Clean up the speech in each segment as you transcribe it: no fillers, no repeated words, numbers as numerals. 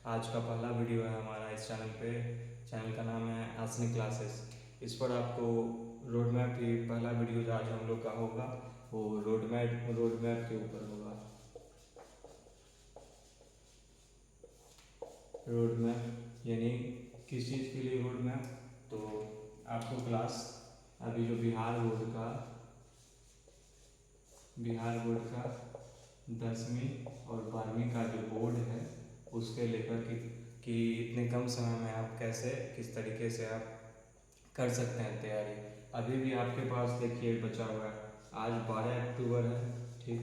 आज का पहला वीडियो है हमारा इस चैनल पे। चैनल का नाम है आसनी क्लासेस। इस पर आपको रोड मैप की पहला वीडियो जो आज हम लोग का होगा वो रोड मैप के ऊपर होगा। रोड मैप यानी किस चीज़ के लिए रोड मैप, तो आपको क्लास अभी जो बिहार बोर्ड का 10वीं और 12वीं का जो बोर्ड है उसके लेकर कि इतने कम समय में आप कैसे किस तरीके से आप कर सकते हैं तैयारी। अभी भी आपके पास देखिए बचा हुआ है, आज 12 अक्टूबर है, ठीक।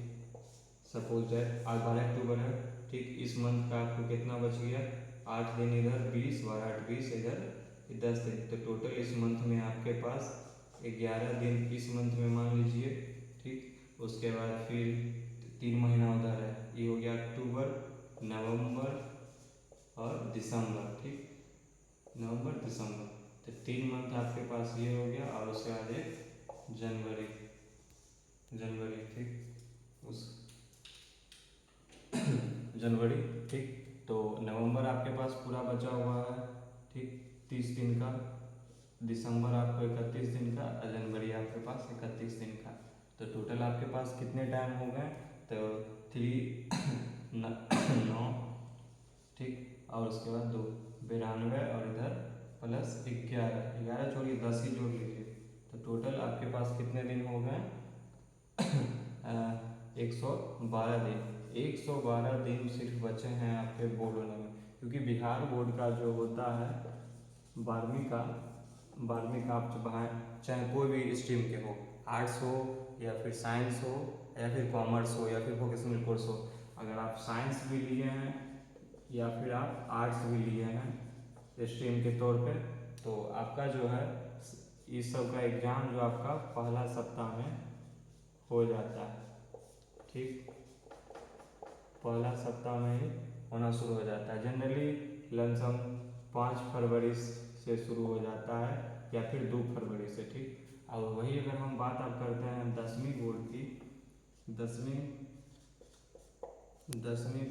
सपोज दैट आज 12 अक्टूबर है, ठीक। इस मंथ का आपको कितना बच गया, 8 दिन इधर, 20 12 8 20 इधर 10 दिन, तो टोटल इस मंथ में आपके पास 11 दिन इस मंथ में मान लीजिए, ठीक। उसके बाद फिर 3 महीना उधर है, ये हो गया अक्टूबर, नवंबर और दिसंबर, ठीक। नवंबर दिसंबर, तो 3 मंथ आपके पास ये हो गया और उसके बाद एक जनवरी, ठीक। उस जनवरी, ठीक। तो नवंबर आपके पास पूरा बचा हुआ है, ठीक, 30 दिन का। दिसंबर आपको 31 दिन का और जनवरी आपके पास 31 दिन का। तो टोटल आपके पास कितने टाइम हो गए, तो 9, ठीक। और उसके बाद 2 92 और इधर प्लस 11 छोड़िए 10 ही जोड़ लीजिए, तो टोटल आपके पास कितने दिन हो गए 112 दिन। 112 दिन सिर्फ बचे हैं आपके बोर्ड होने में, क्योंकि बिहार बोर्ड का जो होता है 12वीं का आप चाहे कोई भी स्ट्रीम के हो, आर्ट्स हो या फिर साइंस हो या फिर कॉमर्स हो या फिर वोकेशनल कोर्स हो, अगर आप साइंस भी लिए हैं या फिर आप आर्ट्स भी लिए हैं स्ट्रीम के तौर पे, तो आपका जो है इस सब का एग्ज़ाम जो आपका पहला सप्ताह में हो जाता है, ठीक। पहला सप्ताह में ही होना शुरू हो जाता है। जनरली लमसम 5 फरवरी से शुरू हो जाता है या फिर 2 फरवरी से, ठीक। और वही अगर हम बात अब करते हैं 10वीं बोर्ड की, 10वीं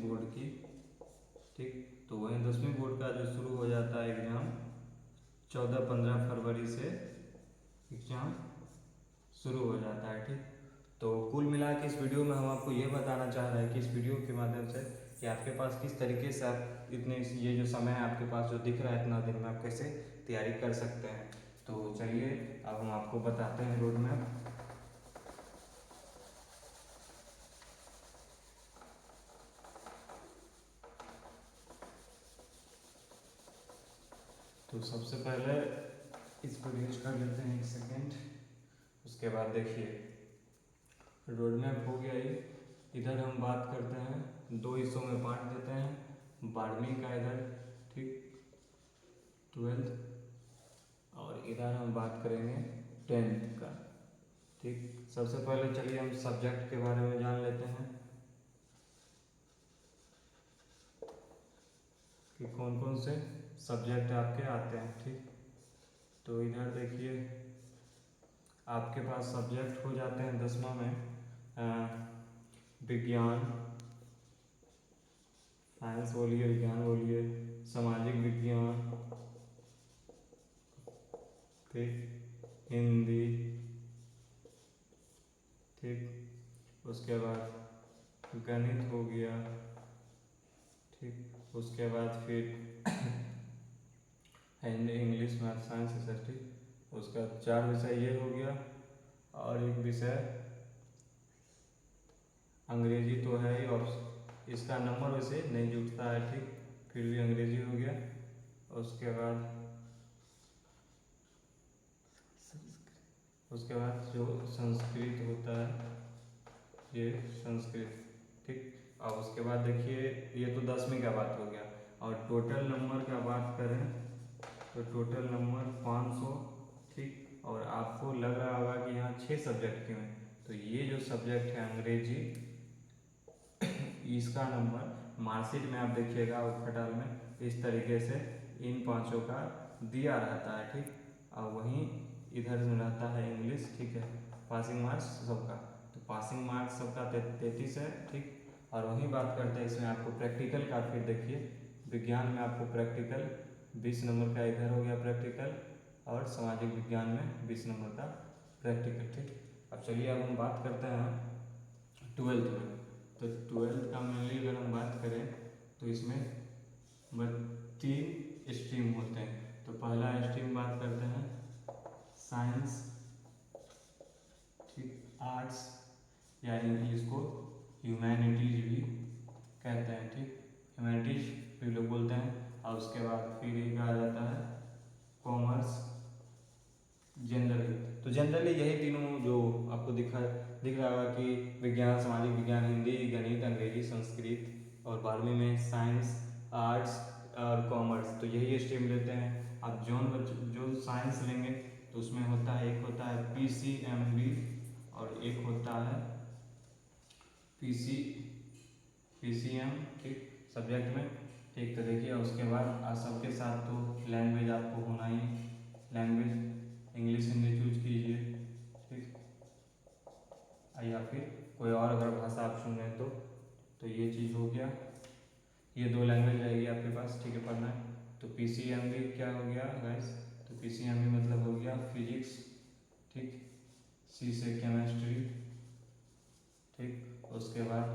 बोर्ड की, ठीक। तो वही 10वीं बोर्ड का जो शुरू हो जाता है एग्ज़ाम 14-15 फरवरी से एग्ज़ाम शुरू हो जाता है, ठीक। तो कुल मिला के इस वीडियो में हम आपको ये बताना चाह रहे हैं कि इस वीडियो के माध्यम से कि आपके पास किस तरीके से आप इतने ये जो समय है आपके पास जो दिख रहा है इतना दिन में आप कैसे तैयारी कर सकते हैं। तो चलिए अब हम आपको बताते हैं रोड मैप। तो सबसे पहले इसको रीच कर लेते हैं 1 सेकेंड। उसके बाद देखिए रोड मैप हो गया ये। इधर हम बात करते हैं 2 हिस्सों में बांट देते हैं, 12वीं का इधर, ठीक, 12th, और इधर हम बात करेंगे 10th का, ठीक। सबसे पहले चलिए हम सब्जेक्ट के बारे में जान लेते हैं कि कौन कौन से सब्जेक्ट आपके आते हैं, ठीक। तो इधर देखिए आपके पास सब्जेक्ट हो जाते हैं 10वां में विज्ञान, साइंस बोलिए, विज्ञान बोलिए, सामाजिक विज्ञान, ठीक, हिंदी, ठीक। उसके बाद गणित हो गया, ठीक। उसके बाद फिर Hindi, English, math, science, SST, उसका 4 विषय ये हो गया, और एक विषय अंग्रेजी तो है ही, और इसका नंबर वैसे नहीं जुटता है, ठीक, फिर भी अंग्रेजी हो गया। उसके बाद जो संस्कृत होता है ये संस्कृत, ठीक। अब उसके बाद देखिए ये तो 10वीं का बात हो गया, और टोटल नंबर का बात करें तो टोटल नंबर 500, ठीक। और आपको लग रहा होगा कि यहाँ 6 सब्जेक्ट क्यों हैं, तो ये जो सब्जेक्ट है अंग्रेजी, इसका नंबर मार्कशीट में आप देखिएगा और खटाल में इस तरीके से इन 5 का दिया रहता है, ठीक। और वहीं इधर में रहता है इंग्लिश, ठीक है, पासिंग मार्क्स सबका, तो पासिंग मार्क्स सबका 33 है, ठीक। और वहीं बात करते हैं इसमें आपको प्रैक्टिकल का, फिर देखिए विज्ञान में आपको प्रैक्टिकल 20 नंबर का इधर हो गया प्रैक्टिकल, और सामाजिक विज्ञान में 20 नंबर का प्रैक्टिकल। ठीक, अब चलिए अब हम बात करते हैं 12th में। तो 12th का मेनली अगर हम बात करें तो इसमें 3 स्ट्रीम होते हैं। तो पहला स्ट्रीम बात करते हैं साइंस, ठीक, आर्ट्स, या इंग्लिश को ह्यूमैनिटीज भी कहते हैं। ठीक, ह्यूमैनिटीज भी लोग बोलते हैं। और उसके बाद फिर एक आ जाता है कॉमर्स, जनरली। तो जनरली यही तीनों जो आपको दिख रहा होगा कि विज्ञान, सामाजिक विज्ञान, हिंदी, गणित, अंग्रेजी, संस्कृत, और 12वीं में साइंस, आर्ट्स और कॉमर्स, तो यही स्ट्रीम लेते हैं। अब जो साइंस लेंगे तो उसमें होता है, एक होता है PCMB और एक होता है PCM, ठीक, सब्जेक्ट में। ठीक, तो देखिए उसके बाद सबके साथ तो लैंग्वेज आपको होना ही, लैंग्वेज इंग्लिश हिंदी चूज कीजिए। ठीक, या फिर कोई और अगर भाषा आप चुन रहे हैं तो ये चीज़ हो गया, ये 2 लैंग्वेज रहेगी आपके पास। ठीक है, पढ़ना है। तो PCMB क्या हो गया गाइस? तो PCMB मतलब हो गया फिजिक्स, ठीक, C से केमिस्ट्री, ठीक, उसके बाद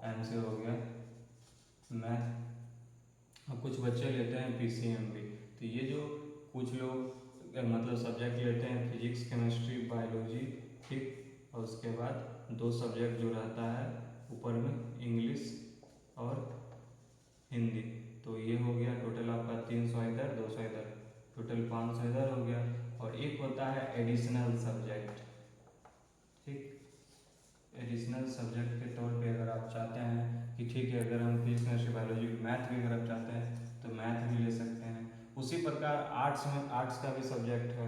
M से हो गया मैथ। अब कुछ बच्चे लेते हैं PCMB, तो ये जो कुछ लोग मतलब सब्जेक्ट लेते हैं फिजिक्स, केमिस्ट्री, बायोलॉजी, ठीक, और उसके बाद 2 सब्जेक्ट जो रहता है ऊपर में इंग्लिश और हिंदी। तो ये हो गया टोटल आपका 300 इधर, 200 इधर, टोटल 500 इधर हो गया। और एक होता है एडिशनल सब्जेक्ट, ठीक, एडिशनल सब्जेक्ट के तौर पे अगर आप चाहते हैं कि ठीक है, अगर हम फिजिक्स, केमिस्ट्री, बायोलॉजी, मैथ भी अगर आप चाहते हैं तो मैथ भी ले सकते हैं। उसी प्रकार आर्ट्स में आर्ट्स का भी सब्जेक्ट है,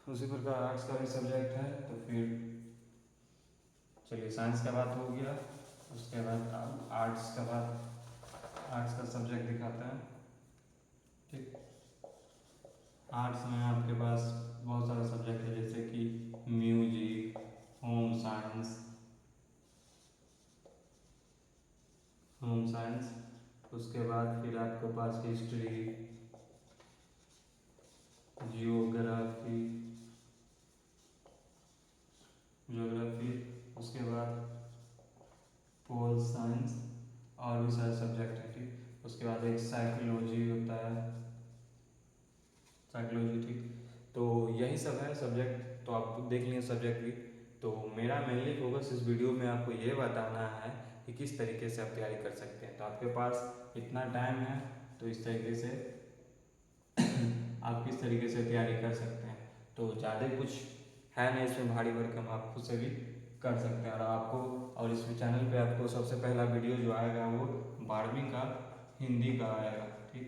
उसी प्रकार आर्ट्स का भी सब्जेक्ट है। तो फिर चलिए साइंस का बात हो गया, उसके बाद अब आर्ट्स का सब्जेक्ट दिखाते हैं। ठीक, आर्ट्स में आपके पास बहुत सारे सब्जेक्ट है, जैसे कि म्यूजिक, होम साइंस, उसके बाद फिर आपके पास हिस्ट्री, जियोग्राफी, उसके बाद पोल साइंस, और भी सारे सब्जेक्ट हैं। ठीक, उसके बाद एक साइकोलॉजी होता है, साइकोलॉजी, ठीक। तो यही सब है सब्जेक्ट, तो आप देख लिए सब्जेक्ट भी। तो मेरा मेनली फोकस इस वीडियो में आपको ये बताना है कि किस तरीके से आप तैयारी कर सकते हैं। तो आपके पास इतना टाइम है, तो इस तरीके से आप किस तरीके से तैयारी कर सकते हैं। तो ज़्यादा कुछ है नहीं इसमें भारी भरकम, आप खुद से भी कर सकते हैं। और आपको, और इस चैनल पे आपको सबसे पहला वीडियो जो आएगा वो 12वीं का हिंदी का आएगा। ठीक,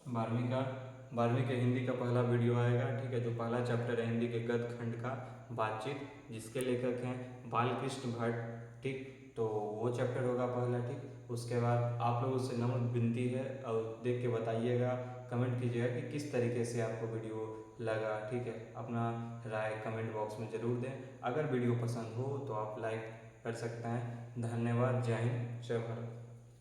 12वीं के हिंदी का पहला वीडियो आएगा। ठीक है, जो पहला चैप्टर है हिंदी के गद्य खंड का बातचीत, जिसके लेखक हैं बालकृष्ण भट्ट। ठीक, तो वो चैप्टर होगा पहला। ठीक, उसके बाद आप लोगों से नम्र विनती है, और देख के बताइएगा, कमेंट कीजिएगा कि किस तरीके से आपको वीडियो लगा। ठीक है, अपना राय कमेंट बॉक्स में ज़रूर दें। अगर वीडियो पसंद हो तो आप लाइक कर सकते हैं। धन्यवाद, जय हिंद, जय भारत।